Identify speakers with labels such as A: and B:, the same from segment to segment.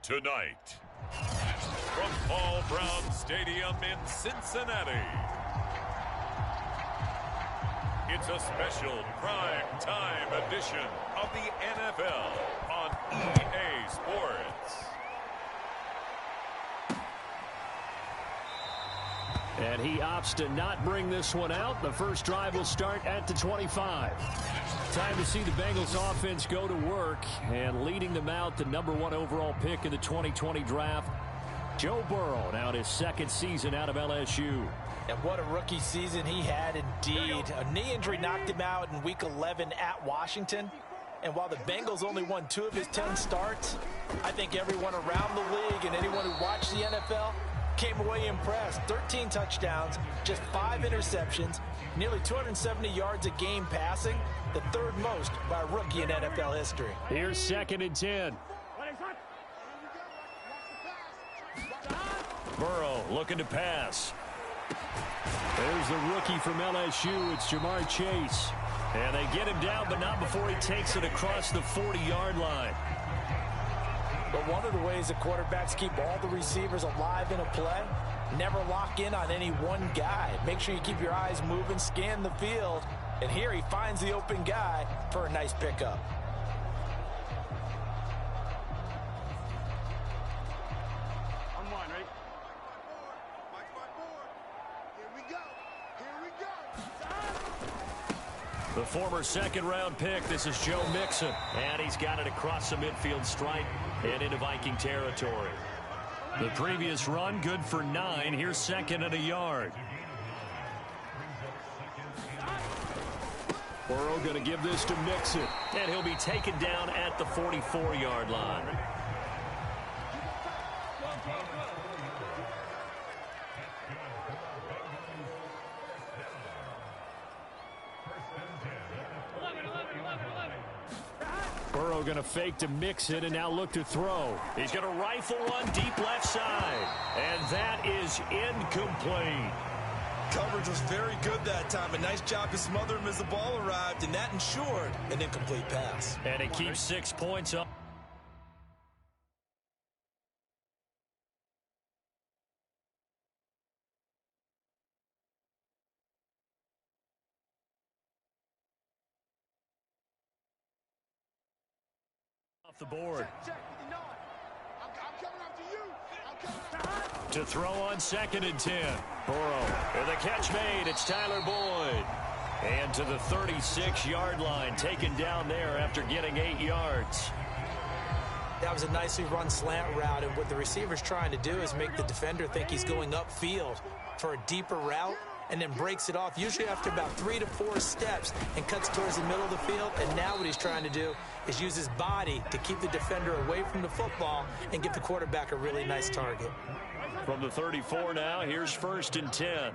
A: Tonight, from Paul Brown Stadium in Cincinnati, it's a special prime time edition of the NFL on EA Sports.
B: And he opts to not bring this one out. The first drive will start at the 25. Time to see the Bengals offense go to work. And leading them out, the #1 overall pick in the 2020 draft, Joe Burrow, now his second season out of LSU.
C: And what a rookie season he had indeed. A knee injury knocked him out in Week 11 at Washington. And while the Bengals only won 2 of his 10 starts, I think everyone around the league and anyone who watched the NFL came away impressed. 13 touchdowns, just 5 interceptions, nearly 270 yards a game passing, the 3rd most by a rookie in NFL history.
B: Here's 2nd and 10. Burrow looking to pass. There's the rookie from LSU. It's Jamar Chase. And they get him down, but not before he takes it across the 40-yard line.
C: But one of the ways that quarterbacks keep all the receivers alive in a play, never lock in on any one guy. Make sure you keep your eyes moving, scan the field. And here he finds the open guy for a nice pickup.
B: The former 2nd-round pick, this is Joe Mixon. And he's got it across the midfield stripe and into Viking territory. The previous run, good for 9. Here's 2nd and a yard. Burrow going to give this to Mixon. And he'll be taken down at the 44-yard line. Burrow going to fake to Mixon and now look to throw. He's going to rifle one deep left side. And that is incomplete.
D: Coverage was very good that time. A nice job to smother him as the ball arrived, and that ensured an incomplete pass.
B: And it keeps 6 points up. Off the board. To throw on 2nd and 10. Burrow. And the catch made. It's Tyler Boyd. And to the 36-yard line. Taken down there after getting 8 yards.
C: That was a nicely run slant route. And what the receiver's trying to do is make the defender think he's going upfield for a deeper route, and then breaks it off, usually after about 3 to 4 steps, and cuts towards the middle of the field. And now what he's trying to do is use his body to keep the defender away from the football and give the quarterback a really nice target.
B: From the 34 now, here's 1st and 10.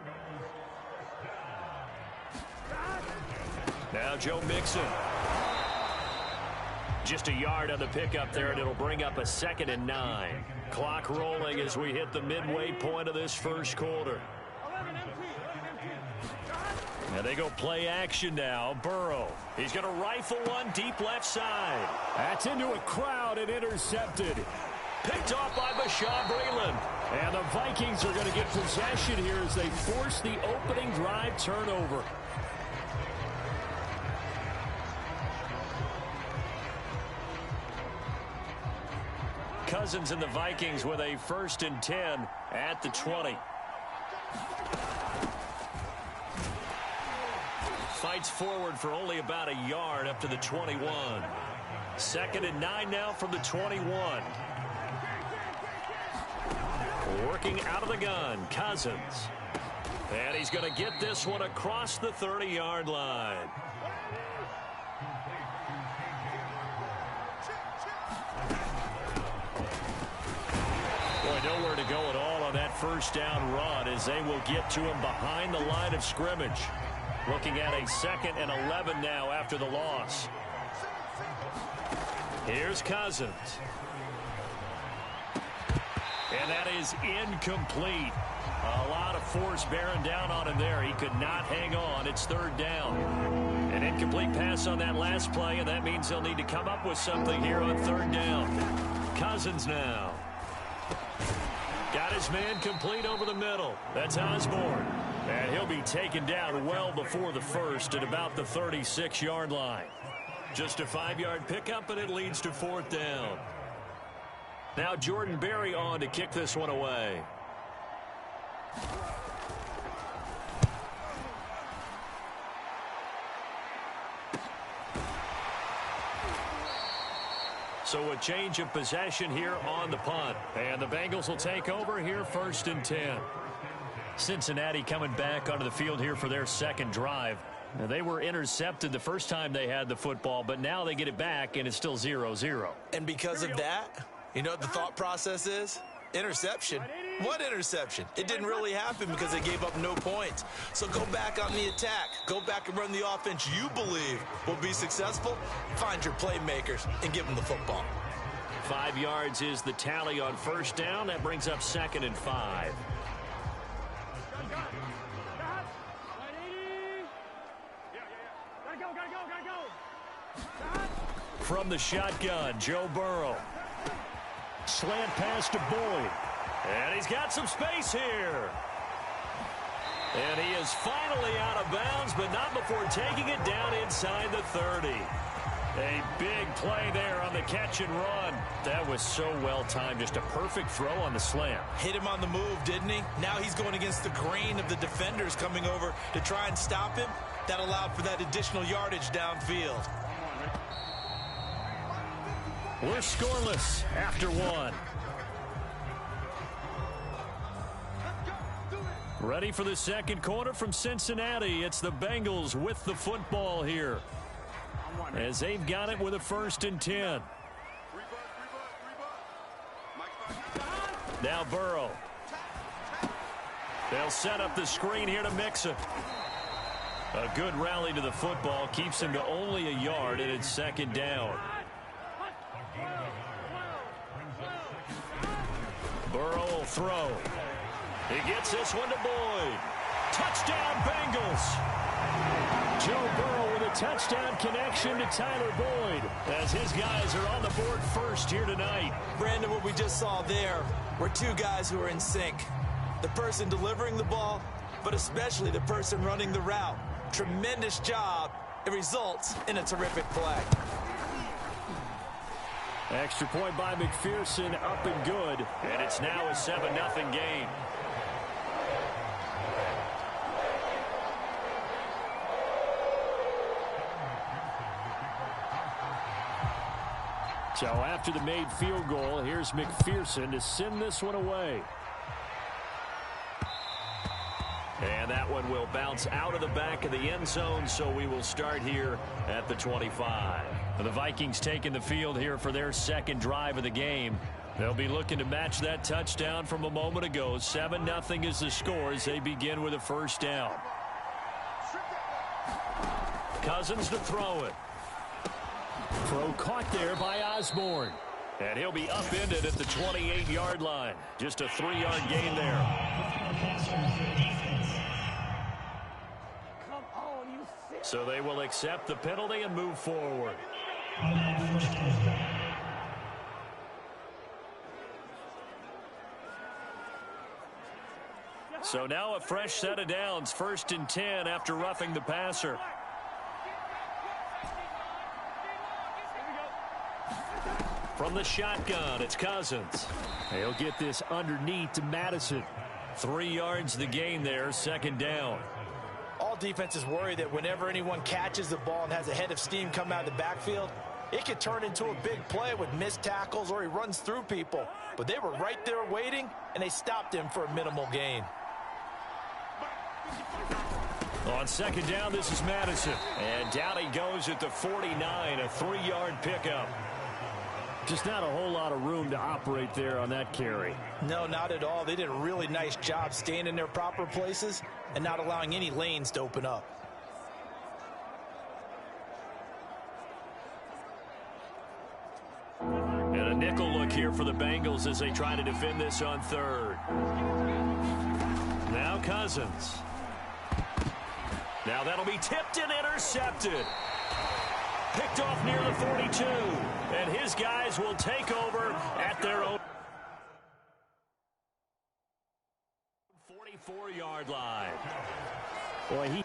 B: Now Joe Mixon. Just a yard on the pickup there, and it'll bring up a 2nd and 9. Clock rolling as we hit the midway point of this first quarter. And they go play action now. Burrow. He's going to rifle one deep left side. That's into a crowd and intercepted. Picked off by Bashaud Breeland. And the Vikings are going to get possession here as they force the opening drive turnover. Cousins and the Vikings with a 1st and 10 at the 20. Fights forward for only about a yard up to the 21. 2nd and 9 now from the 21. Working out of the gun, Cousins. And he's going to get this one across the 30-yard line. Boy, nowhere to go at all on that first down run as they will get to him behind the line of scrimmage. Looking at a 2nd and 11 now after the loss. Here's Cousins. And that is incomplete. A lot of force bearing down on him there. He could not hang on. It's 3rd down. An incomplete pass on that last play, and that means they'll need to come up with something here on 3rd down. Cousins now. Got his man complete over the middle. That's Osborne. And he'll be taken down well before the first at about the 36-yard line. Just a 5-yard pickup, and it leads to 4th down. Now Jordan Berry on to kick this one away. So a change of possession here on the punt. And the Bengals will take over here 1st and 10. Cincinnati coming back onto the field here for their second drive. Now, they were intercepted the first time they had the football, but now they get it back, and it's still 0-0.
C: And because of that, you know what the thought process is? Interception. What interception? It didn't really happen because they gave up no points. So go back on the attack. Go back and run the offense you believe will be successful. Find your playmakers and give them the football.
B: 5 yards is the tally on 1st down. That brings up 2nd and 5. From the shotgun, Joe Burrow. Slant pass to Boyd. And he's got some space here. And he is finally out of bounds, but not before taking it down inside the 30. A big play there on the catch and run. That was so well timed. Just a perfect throw on the slant.
C: Hit him on the move, didn't he? Now he's going against the grain of the defenders coming over to try and stop him. That allowed for that additional yardage downfield.
B: We're scoreless after 1. Ready for the second quarter from Cincinnati. It's the Bengals with the football here, as they've got it with a 1st and 10. Now Burrow. They'll set up the screen here to Mixon. A good rally to the football keeps him to only a yard, and it's 2nd down. Burrow will throw. He gets this one to Boyd. Touchdown, Bengals. Joe Burrow with a touchdown connection to Tyler Boyd, as his guys are on the board first here tonight.
C: Brandon, what we just saw there were two guys who are in sync. The person delivering the ball, but especially the person running the route. Tremendous job. It results in a terrific play.
B: Extra point by McPherson, up and good. And it's now a 7-0 game. So after the made field goal, here's McPherson to send this one away. And that one will bounce out of the back of the end zone, so we will start here at the 25. The Vikings taking the field here for their second drive of the game. They'll be looking to match that touchdown from a moment ago. 7-0 is the score as they begin with a 1st down. Cousins to throw it. Throw caught there by Osborne. And he'll be upended at the 28-yard line. Just a 3-yard gain there. So they will accept the penalty and move forward. So now a fresh set of downs. 1st and 10 after roughing the passer. From the shotgun, it's Cousins. He'll get this underneath to Madison. 3 yards the gain there, 2nd down.
C: All defenses worry that whenever anyone catches the ball and has a head of steam come out of the backfield, it could turn into a big play with missed tackles or he runs through people. But they were right there waiting, and they stopped him for a minimal gain.
B: On 2nd down, this is Madison. And down he goes at the 49, a 3-yard pickup. Just not a whole lot of room to operate there on that carry.
C: No, not at all. They did a really nice job staying in their proper places and not allowing any lanes to open up.
B: And a nickel look here for the Bengals as they try to defend this on 3rd. Now Cousins. Now that'll be tipped and intercepted. Picked off near the 42. And his guys will take over at their own. 24-yard line. Boy, he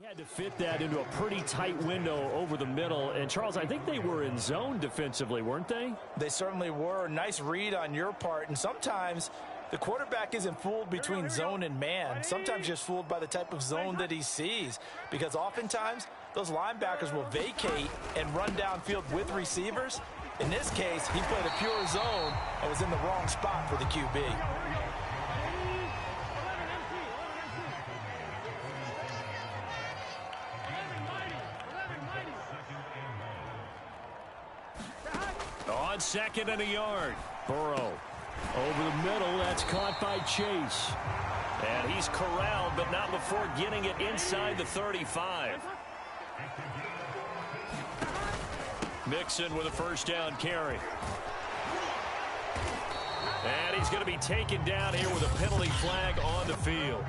B: had to fit that into a pretty tight window over the middle. And, Charles, I think they were in zone defensively, weren't they?
C: They certainly were. Nice read on your part. And sometimes the quarterback isn't fooled between zone and man. Sometimes just fooled by the type of zone that he sees. Because oftentimes, those linebackers will vacate and run downfield with receivers. In this case, he played a pure zone and was in the wrong spot for the QB.
B: On 2nd and a yard. Burrow over the middle. That's caught by Chase. And he's corralled, but not before getting it inside the 35. Mixon with a first down carry. And he's going to be taken down here with a penalty flag on the field.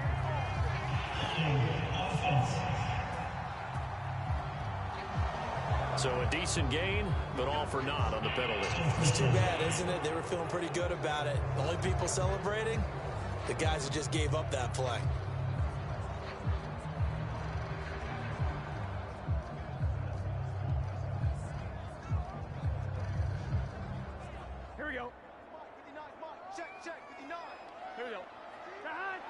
B: So a decent gain, but all for naught on the penalty.
C: It's too bad, isn't it? They were feeling pretty good about it. The only people celebrating, the guys who just gave up that play.
E: Here we go. 59, Mike. Check, 59. Here we go. Side.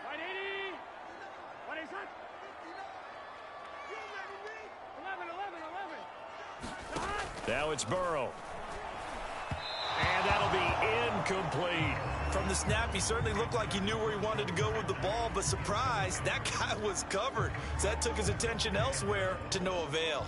E: Right 80. What is that? 11.
B: Now it's Burrow. And that'll be incomplete.
D: From the snap, he certainly looked like he knew where he wanted to go with the ball, but surprise, that guy was covered. So that took his attention elsewhere to no avail.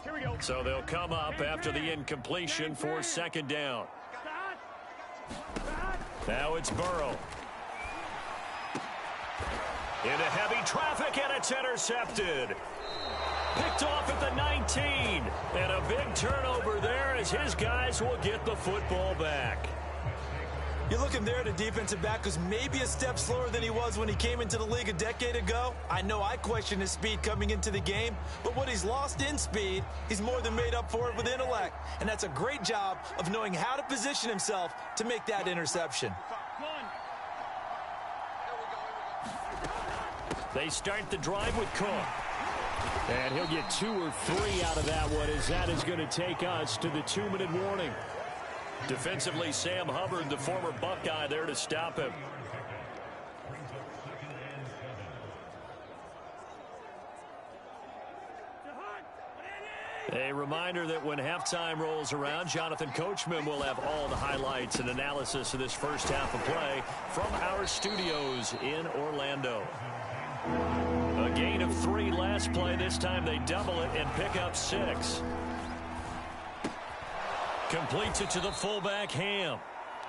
E: Here we go.
B: So they'll come up after the incompletion for 2nd down. Now it's Burrow. Into heavy traffic, and it's intercepted. Picked off at the 19. And a big turnover there as his guys will get the football back.
D: You're looking there at a defensive back who's maybe a step slower than he was when he came into the league a decade ago. I know I questioned his speed coming into the game, but what he's lost in speed, he's more than made up for it with intellect. And that's a great job of knowing how to position himself to make that interception.
B: They start the drive with Cook. And he'll get 2 or 3 out of that one, as that is going to take us to the 2-minute warning. Defensively, Sam Hubbard, the former Buckeye, there to stop him. A reminder that when halftime rolls around, Jonathan Coachman will have all the highlights and analysis of this first half of play from our studios in Orlando. A gain of 3 last play. This time they double it and pick up 6. Completes it to the fullback, Ham.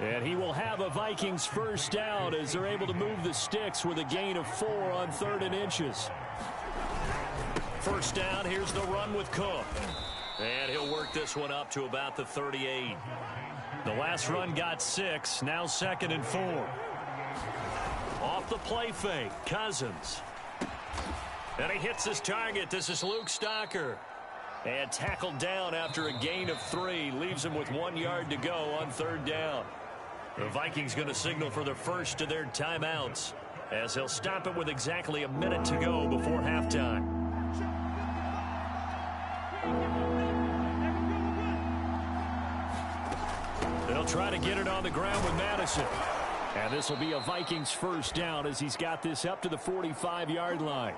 B: And he will have a Vikings first down as they're able to move the sticks with a gain of 4 on 3rd and inches. First down, here's the run with Cook. And he'll work this one up to about the 38. The last run got 6, now 2nd and 4. Off the play fake, Cousins. And he hits his target. This is Luke Stocker. And tackled down after a gain of 3. Leaves him with 1 yard to go on 3rd down. The Vikings going to signal for the first of their timeouts, as they'll stop it with exactly a minute to go before halftime. They'll try to get it on the ground with Madison. And this will be a Vikings first down as he's got this up to the 45-yard line.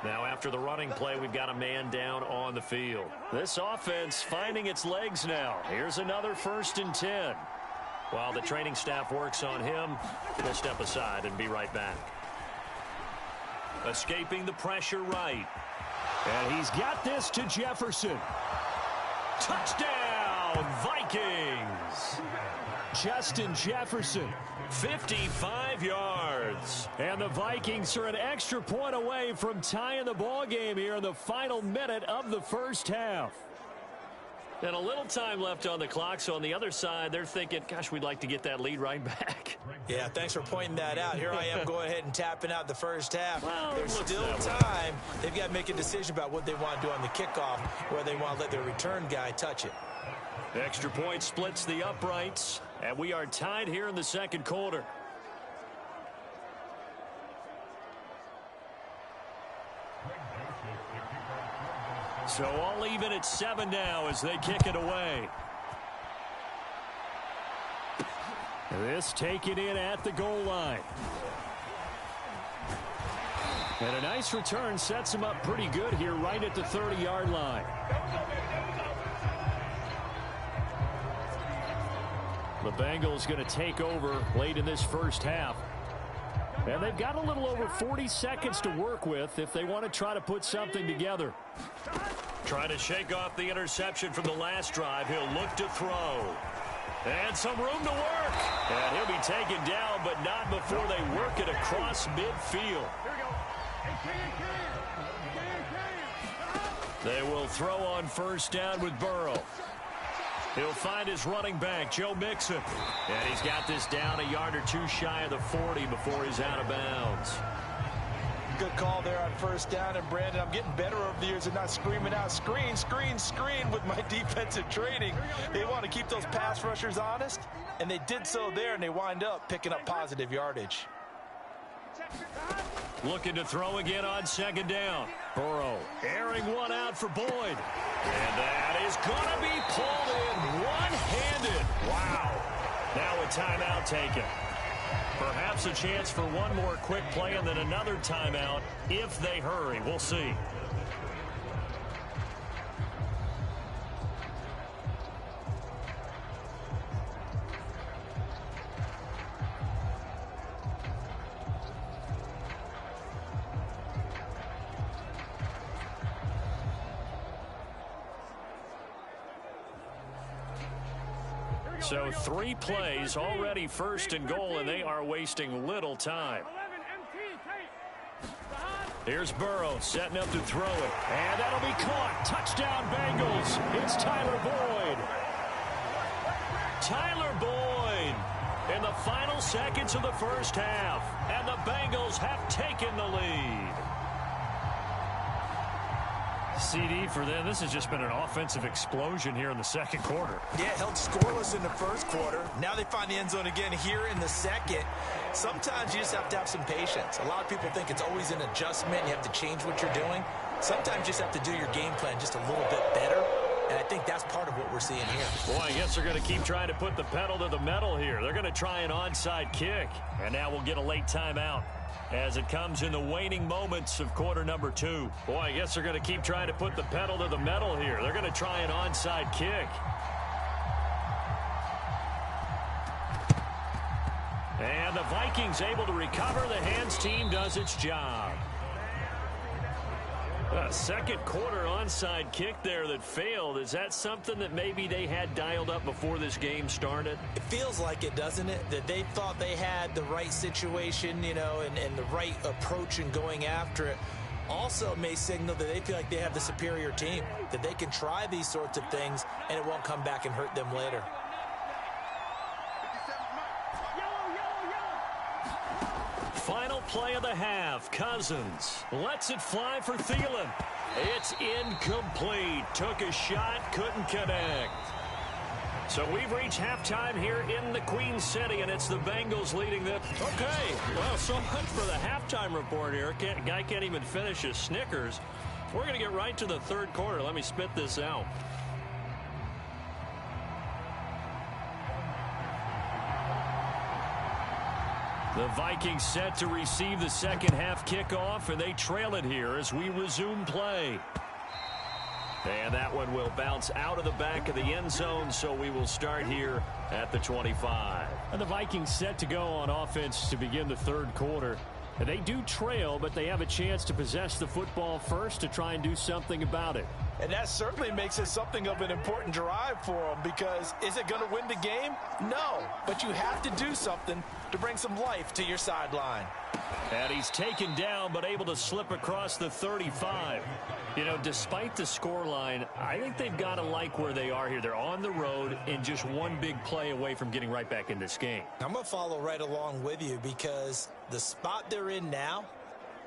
B: Now after the running play, we've got a man down on the field. This offense finding its legs now. Here's another 1st and 10. While the training staff works on him, we'll step aside and be right back. Escaping the pressure right. And he's got this to Jefferson. Touchdown, Vikings! Justin Jefferson, 55 yards. And the Vikings are an extra point away from tying the ball game here in the final minute of the first half. And a little time left on the clock, so on the other side, they're thinking, gosh, we'd like to get that lead right back.
D: Yeah, thanks for pointing that out. Here I am going ahead and tapping out the first half.
B: Well,
D: there's still time. They've got to make a decision about what they want to do on the kickoff, where they want to let their return guy touch it.
B: Extra point splits the uprights, and we are tied here in the second quarter. So all even at 7 now as they kick it away. This taken in at the goal line. And a nice return sets him up pretty good here right at the 30-yard line. The Bengals going to take over late in this first half. And they've got a little over 40 seconds to work with if they want to try to put something together. Trying to shake off the interception from the last drive. He'll look to throw. And some room to work. And he'll be taken down, but not before they work it across midfield. They will throw on first down with Burrow. He'll find his running back, Joe Mixon. And he's got this down a yard or two shy of the 40 before he's out of bounds.
D: Good call there on first down. And, Brandon, I'm getting better over the years and not screaming out, screen, screen, screen with my defensive training. They want to keep those pass rushers honest, and they did so there, and they wind up picking up positive yardage.
B: Looking to throw again on second down. Burrow airing one out for Boyd. And that is going to be pulled in one-handed. Wow. Now a timeout taken. Perhaps a chance for one more quick play and then another timeout if they hurry. We'll see. So 3 plays already first and goal, and they are wasting little time. Here's Burrow setting up to throw it. And that'll be caught. Touchdown Bengals. It's Tyler Boyd. Tyler Boyd in the final seconds of the first half. And the Bengals have taken the lead. CD for them. This has just been an offensive explosion here in the second quarter.
D: Yeah, held scoreless in the first quarter. Now they find the end zone again here in the second. Sometimes you just have to have some patience. A lot of people think it's always an adjustment. You have to change what you're doing. Sometimes you just have to do your game plan just a little bit better. And I think that's part of what we're seeing here.
B: Boy, I guess they're going to keep trying to put the pedal to the metal here. They're going to try an onside kick. And now we'll get a late timeout as it comes in the waning moments of quarter number 2. Boy, I guess they're going to keep trying to put the pedal to the metal here. They're going to try an onside kick. And the Vikings able to recover. The hands team does its job. A second quarter onside kick there that failed. Is that something that maybe they had dialed up before this game started?
D: It feels like it, doesn't it? That they thought they had the right situation, you know, and the right approach in going after it. Also may signal that they feel like they have the superior team, that they can try these sorts of things and it won't come back and hurt them later.
B: Final play of the half. Cousins lets it fly for Thielen. It's incomplete. Took a shot, couldn't connect. So we've reached halftime here in the Queen City, and it's the Bengals leading them. Okay, well, so much for the halftime report here. Guy can't even finish his Snickers. We're going to get right to the third quarter. Let me spit this out. The Vikings set to receive the second half kickoff, and they trail it here as we resume play. And that one will bounce out of the back of the end zone, so we will start here at the 25. And the Vikings set to go on offense to begin the third quarter. And they do trail, but they have a chance to possess the football first to try and do something about it.
C: And that certainly makes it something of an important drive for them, because is it going to win the game? No, but you have to do something to bring some life to your sideline.
B: And he's taken down but able to slip across the 35. You know, despite the scoreline, I think they've got to like where they are here. They're on the road and just one big play away from getting right back in this game.
C: I'm going to follow right along with you, because the spot they're in now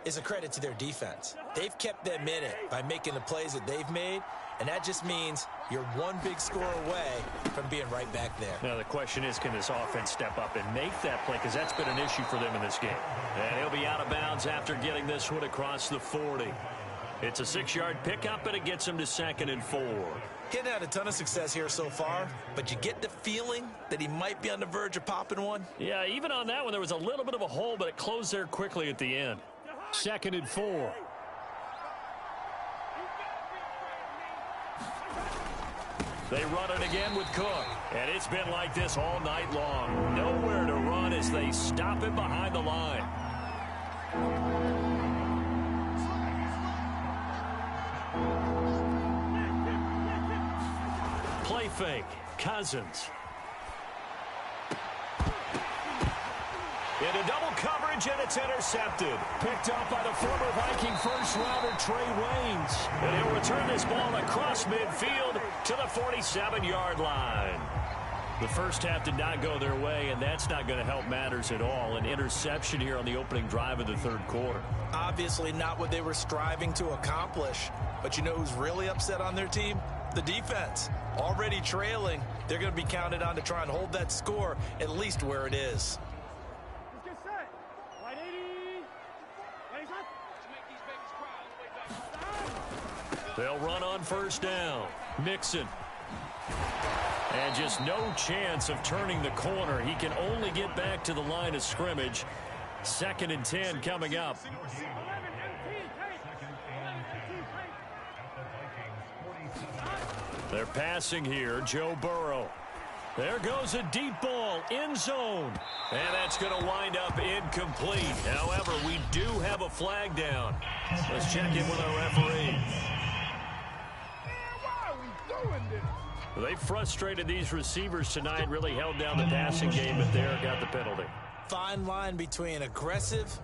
C: is a credit to their defense. They've kept them in it by making the plays that they've made, and that just means you're one big score away from being right back there.
B: Now, the question is, can this offense step up and make that play? Because that's been an issue for them in this game. And he'll be out of bounds after getting this one across the 40. It's a 6-yard pickup, and it gets him to 2nd and 4.
C: He hasn't had a ton of success here so far, but you get the feeling that he might be on the verge of popping one.
B: Yeah, even on that one, there was a little bit of a hole, but it closed there quickly at the end. 2nd and 4. They run it again with Cook. And it's been like this all night long. Nowhere to run as they stop him behind the line. Play fake. Cousins. Into double coverage, and it's intercepted. Picked up by the former Viking first-rounder Trey Waynes. And he'll return this ball across midfield to the 47-yard line. The first half did not go their way, and that's not going to help matters at all. An interception here on the opening drive of the third quarter.
C: Obviously not what they were striving to accomplish. But you know who's really upset on their team? The defense. Already trailing, they're going to be counted on to try and hold that score at least where it is.
B: They'll run on first down. Mixon. And just no chance of turning the corner. He can only get back to the line of scrimmage. 2nd and 10 coming up. They're passing here. Joe Burrow. There goes a deep ball, end zone. And that's going to wind up incomplete. However, we do have a flag down. Let's check in with our referee. They frustrated these receivers tonight, really held down the passing game, but there got the penalty.
C: Fine line between aggressive .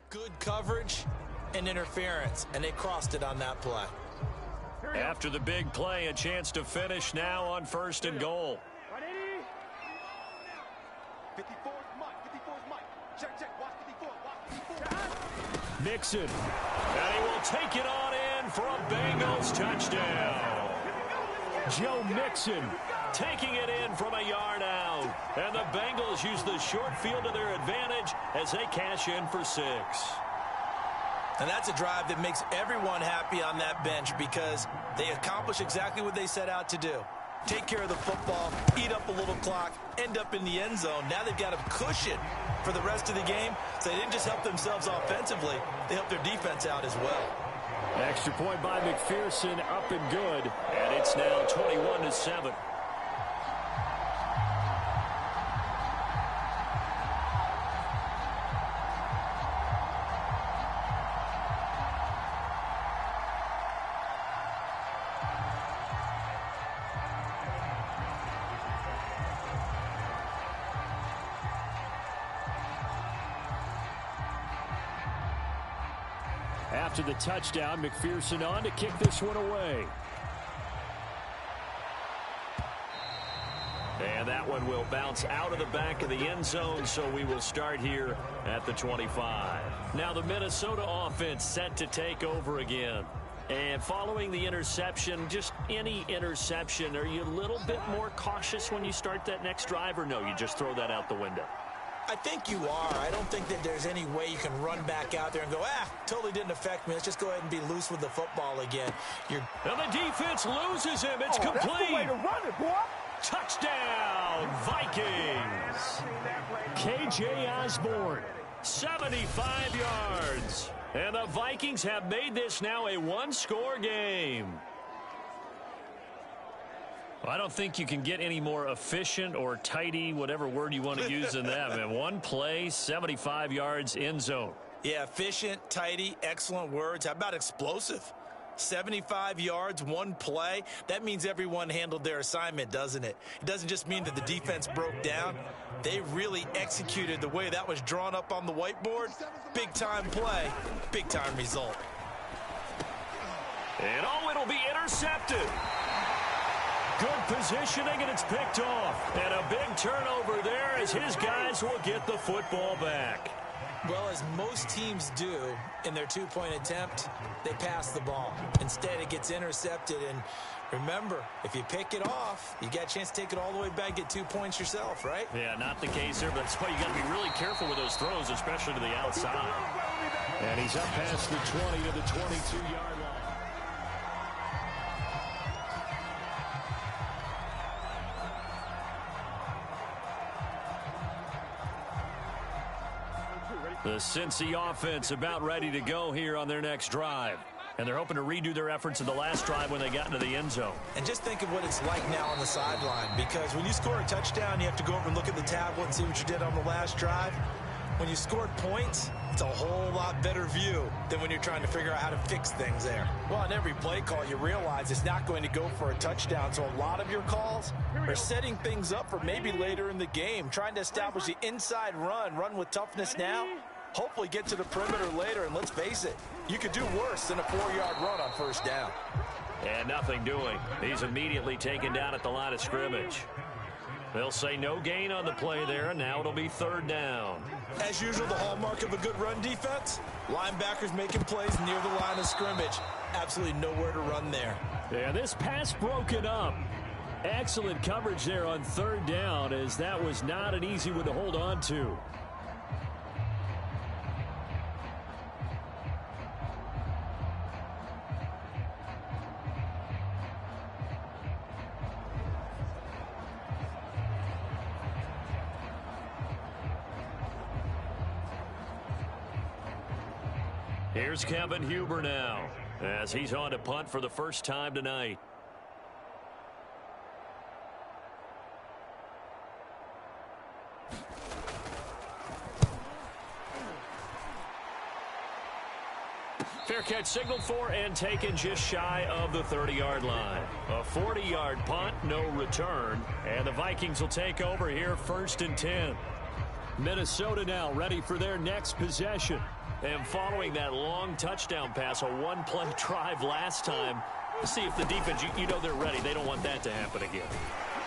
C: Good coverage and interference, and they crossed it on that play.
B: After the big play, a chance to finish now on 1st and goal.
E: 54 Mike. Check. Watch 54.
B: Mixon. And he will take it on in for a Bengals touchdown. Joe Mixon taking it in from a yard out. And the Bengals use the short field to their advantage as they cash in for 6.
C: And that's a drive that makes everyone happy on that bench, because they accomplish exactly what they set out to do. Take care of the football, eat up a little clock, end up in the end zone. Now they've got a cushion for the rest of the game, so they didn't just help themselves offensively, they helped their defense out as well.
B: Extra point by McPherson, up and good. And it's now 21-7. After the touchdown, McPherson on to kick this one away. And that one will bounce out of the back of the end zone, so we will start here at the 25. Now the Minnesota offense set to take over again. And following the interception, just any interception, are you a little bit more cautious when you start that next drive, or no, you just throw that out the window?
C: I think you are. I don't think that there's any way you can run back out there and go, totally didn't affect me. Let's just go ahead and be loose with the football again.
B: And the defense loses him. It's complete.
E: That's the way to run it, boy.
B: Touchdown, Vikings. K.J. Osborne, 75 yards. And the Vikings have made this now a one-score game. Well, I don't think you can get any more efficient or tidy, whatever word you want to use in that. Man, one play, 75 yards, end zone.
C: Yeah, efficient, tidy, excellent words. How about explosive? 75 yards, one play. That means everyone handled their assignment, doesn't it? It doesn't just mean that the defense broke down. They really executed the way that was drawn up on the whiteboard. Big-time play, big-time result.
B: And oh, it'll be intercepted. Good positioning, and it's picked off. And a big turnover there as his guys will get the football back.
C: Well, as most teams do in their two-point attempt, they pass the ball. Instead, it gets intercepted. And remember, if you pick it off, you got a chance to take it all the way back, get 2 points yourself, right?
B: Yeah, not the case there, but that's why you got to be really careful with those throws, especially to the outside. And he's up past the 20 to the 22-yard line. The Cincy offense about ready to go here on their next drive. And they're hoping to redo their efforts in the last drive when they got into the end zone.
C: And just think of what it's like now on the sideline, because when you score a touchdown, you have to go over and look at the tablet and see what you did on the last drive. When you scored points, it's a whole lot better view than when you're trying to figure out how to fix things there. Well, on every play call, you realize it's not going to go for a touchdown, so a lot of your calls are setting things up for maybe later in the game, trying to establish the inside run with toughness now, hopefully get to the perimeter later, and let's face it, you could do worse than a 4-yard run on first down.
B: And nothing doing. He's immediately taken down at the line of scrimmage. They'll say no gain on the play there, and now it'll be third down.
C: As usual, the hallmark of a good run defense, linebackers making plays near the line of scrimmage. Absolutely nowhere to run there.
B: Yeah, this pass broken up. Excellent coverage there on third down, as that was not an easy one to hold on to. Here's Kevin Huber now, as he's on to punt for the first time tonight. Fair catch signaled for and taken just shy of the 30-yard line. A 40-yard punt, no return, and the Vikings will take over here first and 10. Minnesota now ready for their next possession. And following that long touchdown pass, a one-play drive last time, let's see if the defense, you know they're ready. They don't want that to happen again.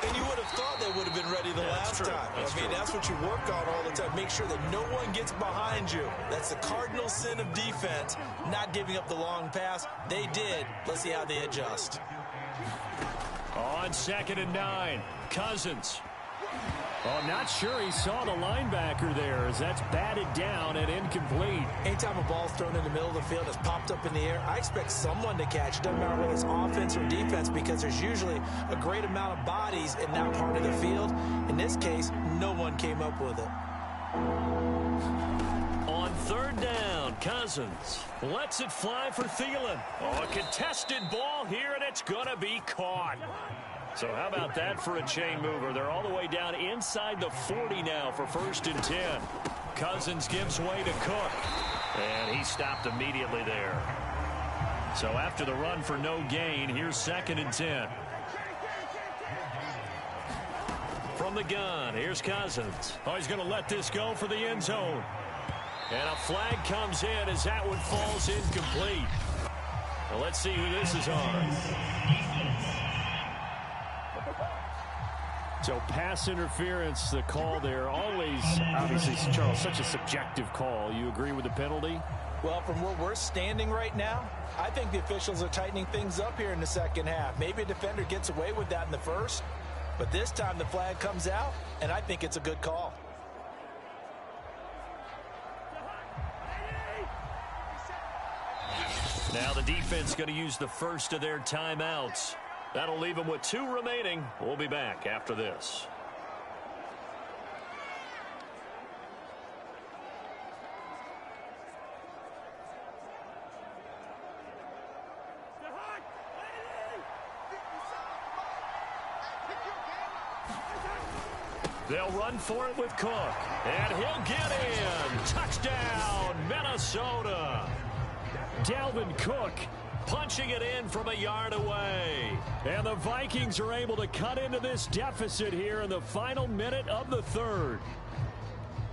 C: And you would have thought they would have been ready the last time. That's what you work on all the time. Make sure that no one gets behind you. That's the cardinal sin of defense, not giving up the long pass. They did. Let's see how they adjust.
B: On 2nd and 9, Cousins. Oh, I'm not sure he saw the linebacker there, as that's batted down and incomplete.
C: Anytime a ball's thrown in the middle of the field, it's popped up in the air, I expect someone to catch it. Doesn't matter whether it's offense or defense, because there's usually a great amount of bodies in that part of the field. In this case, no one came up with it.
B: On third down, Cousins lets it fly for Thielen. Oh, a contested ball here, and it's going to be caught. So how about that for a chain mover? They're all the way down inside the 40 now for first and 10. Cousins gives way to Cook, and he stopped immediately there. So after the run for no gain, here's 2nd and 10. From the gun, here's Cousins. Oh, he's going to let this go for the end zone. And a flag comes in as that one falls incomplete. Well, let's see who this is on. So pass interference, the call there. Always, obviously, Charles, such a subjective call. You agree with the penalty?
C: Well, from where we're standing right now, I think the officials are tightening things up here in the second half. Maybe a defender gets away with that in the first, but this time the flag comes out, and I think it's a good call.
B: Now the defense going to use the first of their timeouts. That'll leave him with 2 remaining. We'll be back after this. They'll run for it with Cook. And he'll get in. Touchdown, Minnesota. Dalvin Cook punching it in from a yard away. And the Vikings are able to cut into this deficit here in the final minute of the third.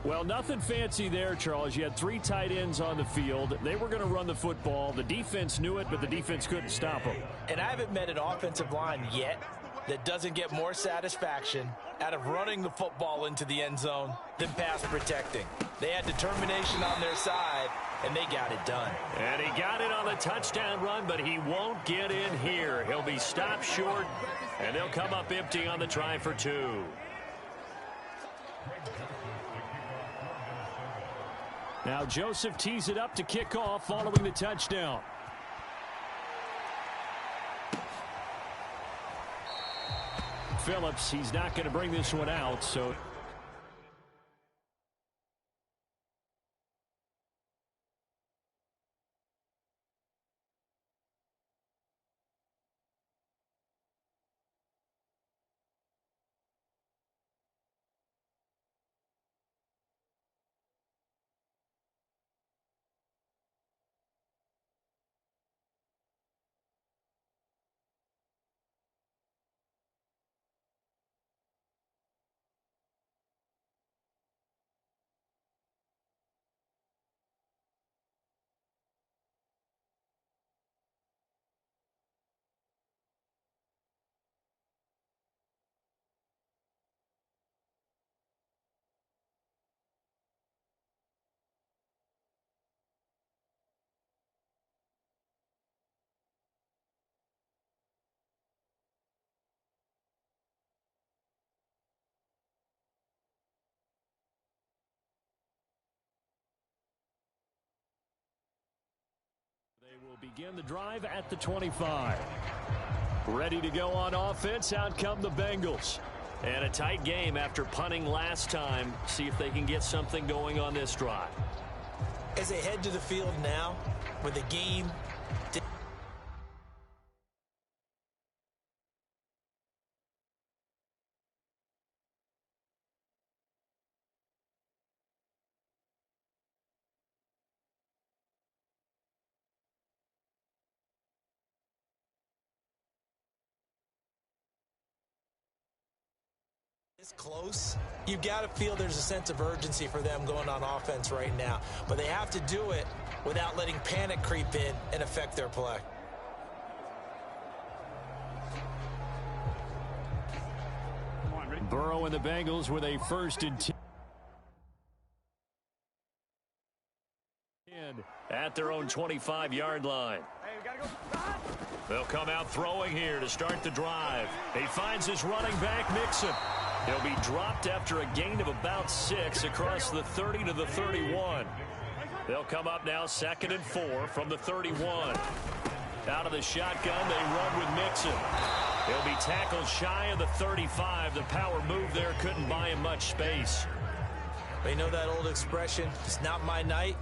B: Well, nothing fancy there, Charles. You had 3 tight ends on the field. They were going to run the football. The defense knew it, but the defense couldn't stop them.
C: And I haven't met an offensive line yet that doesn't get more satisfaction out of running the football into the end zone than pass protecting. They had determination on their side, and they got it done.
B: And he got it on the touchdown run, but he won't get in here. He'll be stopped short, and they'll come up empty on the try for 2.
F: Now Joseph tees it up to kick off following the touchdown. Phillips, he's not going to bring this one out, so they will begin the drive at the 25. Ready to go on offense. Out come the Bengals.
B: And a tight game after punting last time. See if they can get something going on this drive.
C: As they head to the field now, with the game this close, you've got to feel there's a sense of urgency for them going on offense right now. But they have to do it without letting panic creep in and affect their play.
F: Burrow and the Bengals with a 1st and 10.
B: At their own 25-yard line. They'll come out throwing here to start the drive. He finds his running back, Mixon. He'll be dropped after a gain of about 6 across the 30 to the 31. They'll come up now 2nd and 4 from the 31. Out of the shotgun, they run with Mixon. He'll be tackled shy of the 35. The power move there couldn't buy him much space.
C: They know that old expression, it's not my night.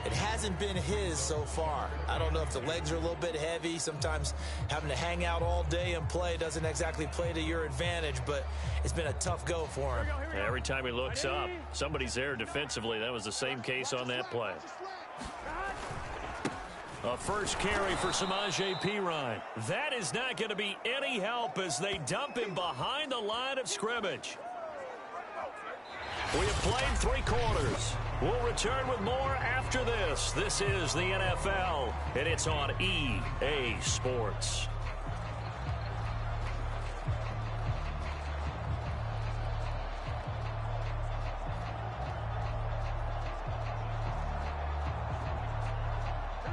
C: It hasn't been his so far. I don't know if the legs are a little bit heavy. Sometimes having to hang out all day and play doesn't exactly play to your advantage, but it's been a tough go for him.
B: Every time he looks up, somebody's there defensively. That was the same case on that play.
F: A first carry for Samaje Perine.
B: That is not going to be any help as they dump him behind the line of scrimmage. We have played 3 quarters. We'll return with more after this. This is the NFL, and it's on EA Sports.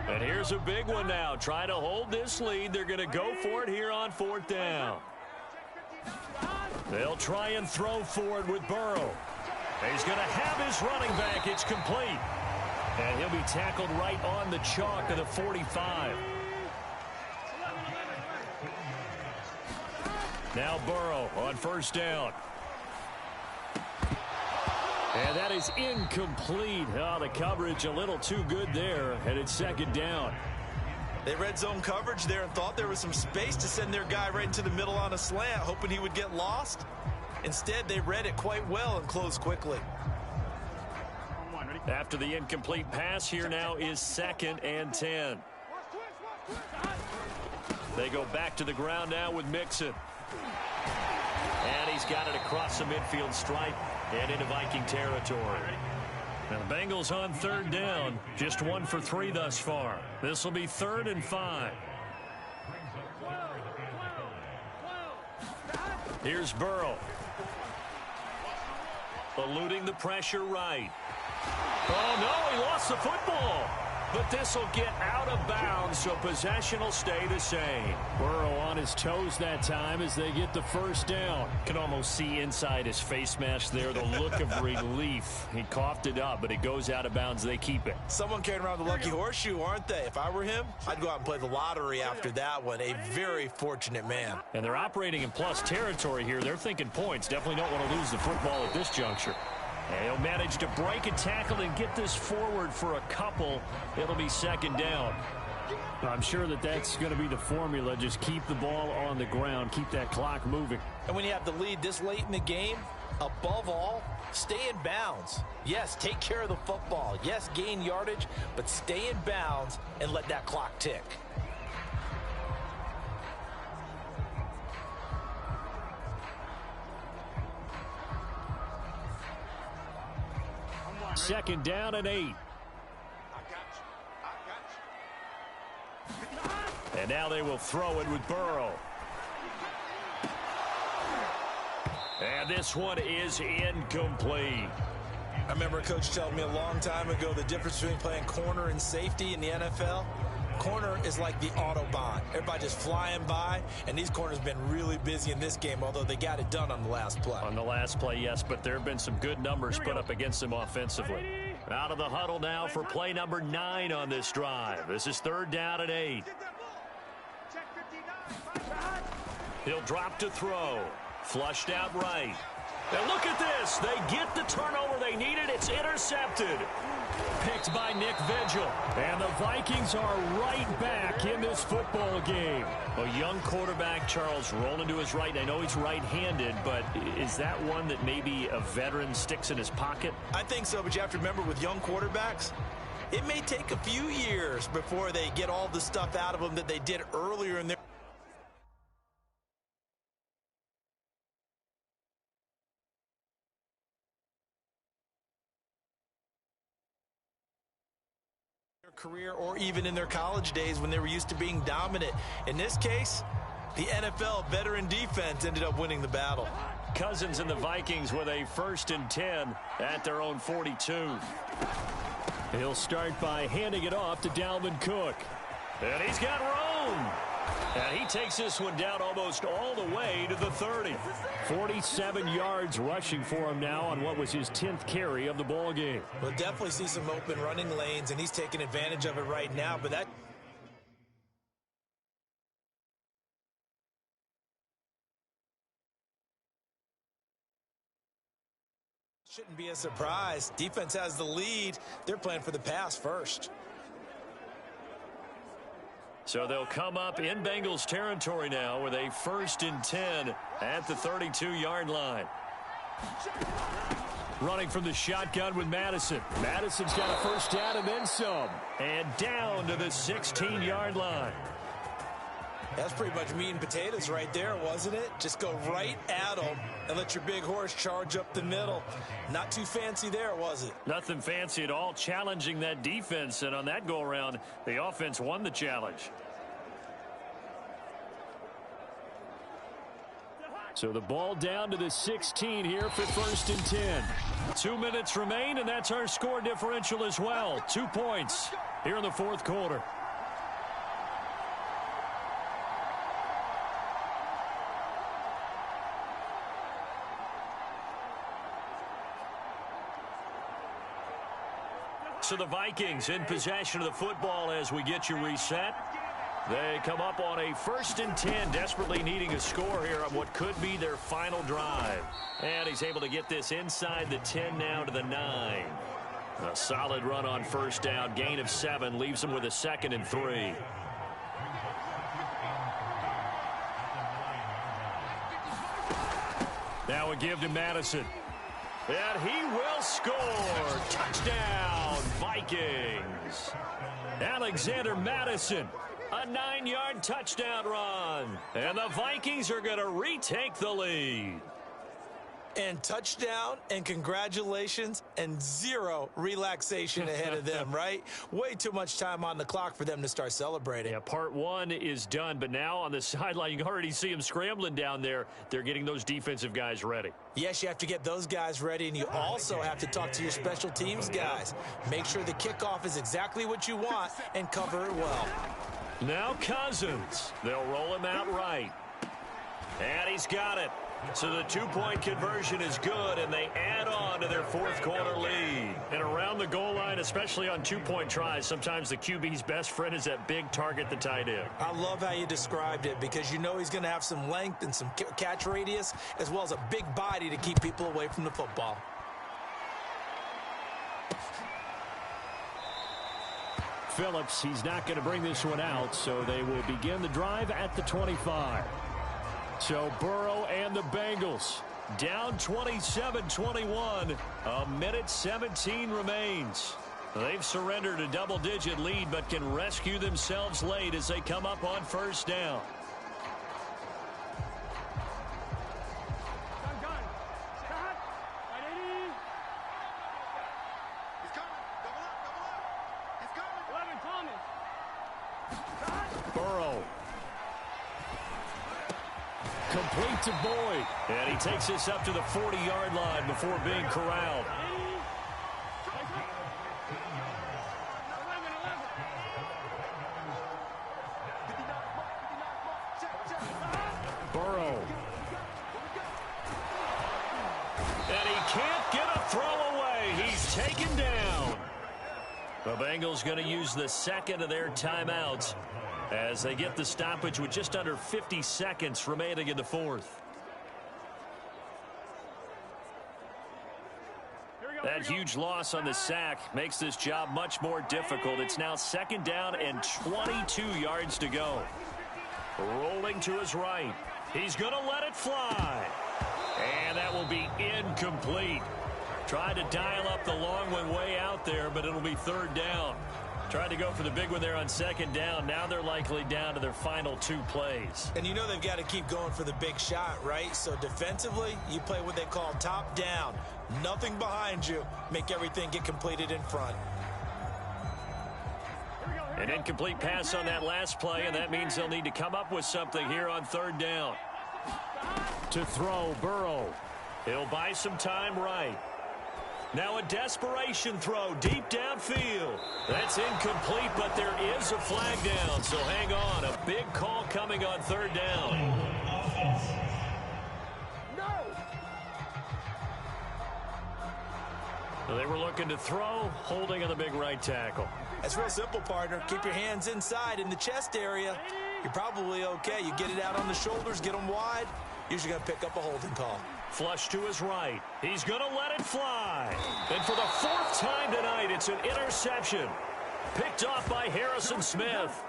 B: And here's a big one now. Trying to hold this lead. They're going to go for it here on 4th down. They'll try and throw for it with Burrow. He's going to have his running back. It's complete. And he'll be tackled right on the chalk of the 45. Now Burrow on first down. And that is incomplete. Oh, the coverage a little too good there, and it's second down.
D: They red zone coverage there and thought there was some space to send their guy right into the middle on a slant, hoping he would get lost. Instead, they read it quite well and closed quickly.
B: After the incomplete pass, here now is 2nd and 10. They go back to the ground now with Mixon. And he's got it across the midfield stripe and into Viking territory. Now the Bengals on third down, just 1 for 3 thus far. This will be 3rd and 5. Here's Burrow. Eluding the pressure right. Oh, no, he lost the football. But this will get out of bounds, so possession will stay the same.
F: Burrow on his toes that time as they get the first down.
B: Can almost see inside his face mask there the look of relief. He coughed it up, but it goes out of bounds. They keep it.
D: Someone carrying around the lucky horseshoe, aren't they? If I were him, I'd go out and play the lottery after that one. A very fortunate man.
B: And they're operating in plus territory here. They're thinking points. Definitely don't want to lose the football at this juncture. And he'll manage to break a tackle and get this forward for a couple. It'll be 2nd down.
F: I'm sure that's going to be the formula. Just keep the ball on the ground. Keep that clock moving.
C: And when you have the lead this late in the game, above all, stay in bounds. Yes, take care of the football. Yes, gain yardage, but stay in bounds and let that clock tick.
F: Second down and 8.
B: And now they will throw it with Burrow. And this one is incomplete.
D: I remember a coach telling me a long time ago the difference between playing corner and safety in the NFL. Corner is like the Autobahn. Everybody just flying by, and these corners have been really busy in this game, although they got it done on the last play.
B: On the last play, yes, but there have been some good numbers put up against them offensively. Out of the huddle now for play number 9 on this drive. This is 3rd down and 8. He'll drop to throw. Flushed out right. And look at this. They get the turnover they needed. It's intercepted. Picked by Nick Vigil.
F: And the Vikings are right back in this football game.
B: A young quarterback, Charles, rolling to his right. I know he's right-handed, but is that one that maybe a veteran sticks in his pocket?
D: I think so, but you have to remember with young quarterbacks, it may take a few years before they get all the stuff out of them that they did earlier in their career or even in their college days when they were used to being dominant. In this case, the NFL veteran defense ended up winning the battle.
B: Cousins and the Vikings with a 1st and 10 at their own 42.
F: He'll start by handing it off to Dalvin Cook.
B: And he's got room. And he takes this one down almost all the way to the 30.
F: 47 yards rushing for him now on what was his 10th carry of the ball game.
D: We'll definitely see some open running lanes, and he's taking advantage of it right now, but that shouldn't be a surprise. Defense has the lead. They're playing for the pass first.
B: So they'll come up in Bengals territory now with a 1st and 10 at the 32-yard line.
F: Running from the shotgun with Madison. Madison's got a 1st down and then some.
B: And down to the 16-yard line.
D: That's pretty much meat and potatoes right there, wasn't it? Just go right at them and let your big horse charge up the middle. Not too fancy there, was it?
B: Nothing fancy at all, challenging that defense. And on that go-around, the offense won the challenge.
F: So the ball down to the 16 here for 1st and 10.
B: 2 minutes remain, and that's our score differential as well. 2 points here in the 4th quarter. So the Vikings in possession of the football as we get you reset. They come up on a 1st and 10, desperately needing a score here on what could be their final drive. And he's able to get this inside the 10 now to the 9. A solid run on 1st down, gain of 7, leaves him with a 2nd and 3. Now a give to Madison. And he will score. Touchdown, Vikings. Alexander Madison, a 9-yard touchdown run. And the Vikings are going to retake the lead.
D: And touchdown, and congratulations, and 0 relaxation ahead of them, right? Way too much time on the clock for them to start celebrating.
B: Yeah, part 1 is done, but now on the sideline, you can already see them scrambling down there. They're getting those defensive guys ready.
D: Yes, you have to get those guys ready, and you also have to talk to your special teams guys. Make sure the kickoff is exactly what you want and cover it well.
B: Now Cousins. They'll roll him out right. And he's got it. So the 2-point conversion is good, and they add on to their 4th quarter lead. And around the goal line, especially on 2-point tries, sometimes the QB's best friend is that big target, the tight end.
D: I love how you described it because you know he's going to have some length and some catch radius as well as a big body to keep people away from the football.
F: Phillips, he's not going to bring this one out, so they will begin the drive at the 25. So Burrow and the Bengals down 27-21. A minute 17 remains. They've surrendered a double-digit lead but can rescue themselves late as they come up on 1st down. Burrow. Complete to Boyd.
B: And he takes this up to the 40-yard line before being corralled.
F: Burrow.
B: And he can't get a throw away. He's taken down. The Bengals going to use the 2nd of their timeouts as they get the stoppage with just under 50 seconds remaining in the 4th. That huge loss on the sack makes this job much more difficult. It's now 2nd down and 22 yards to go. Rolling to his right. He's going to let it fly. And that will be incomplete. Tried to dial up the long one way out there, but it'll be 3rd down. Tried to go for the big one there on 2nd down. Now they're likely down to their final 2 plays.
D: And you know they've got to keep going for the big shot, right? So defensively, you play what they call top down. Nothing behind you. Make everything get completed in front.
B: An incomplete pass on that last play, and that means they'll need to come up with something here on 3rd down.
F: To throw, Burrow.
B: He'll buy some time right. Now a desperation throw deep downfield. That's incomplete, but there is a flag down, so hang on. A big call coming on 3rd down. So they were looking to throw, holding on the big right tackle.
D: That's real simple, partner. Keep your hands inside in the chest area. You're probably okay. You get it out on the shoulders, get them wide. Usually going to pick up a holding call.
B: Flush to his right. He's going to let it fly. And for the 4th time tonight, it's an interception. Picked off by Harrison Smith.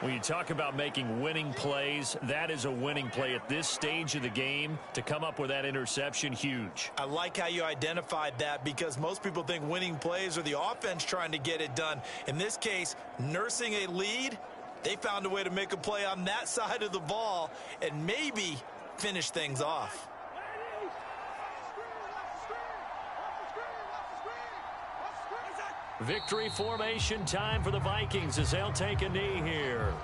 B: When you talk about making winning plays, that is a winning play at this stage of the game. To come up with that interception, huge.
D: I like how you identified that because most people think winning plays are the offense trying to get it done. In this case, nursing a lead, they found a way to make a play on that side of the ball and maybe finish things off.
B: Victory formation time for the Vikings as they'll take a knee here.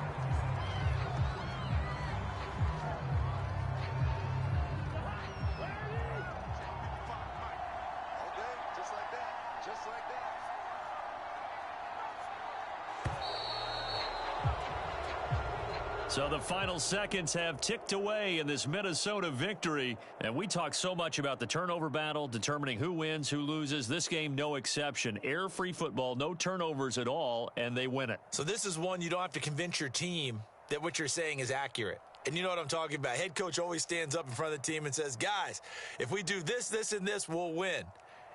F: So the final seconds have ticked away in this Minnesota victory. And we talk so much about the turnover battle, determining who wins, who loses. This game, no exception. Air-free football, no turnovers at all, and they win it.
C: So this is one you don't have to convince your team that what you're saying is accurate. And you know what I'm talking about. Head coach always stands up in front of the team and says, guys, if we do this, this, and this, we'll win.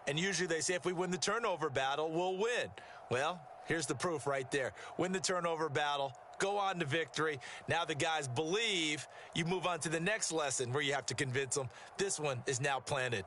C: And usually they say if we win the turnover battle, we'll win. Well, here's the proof right there. Win the turnover battle, go on to victory. Now the guys believe. You move on to the next lesson where you have to convince them. This one is now planted.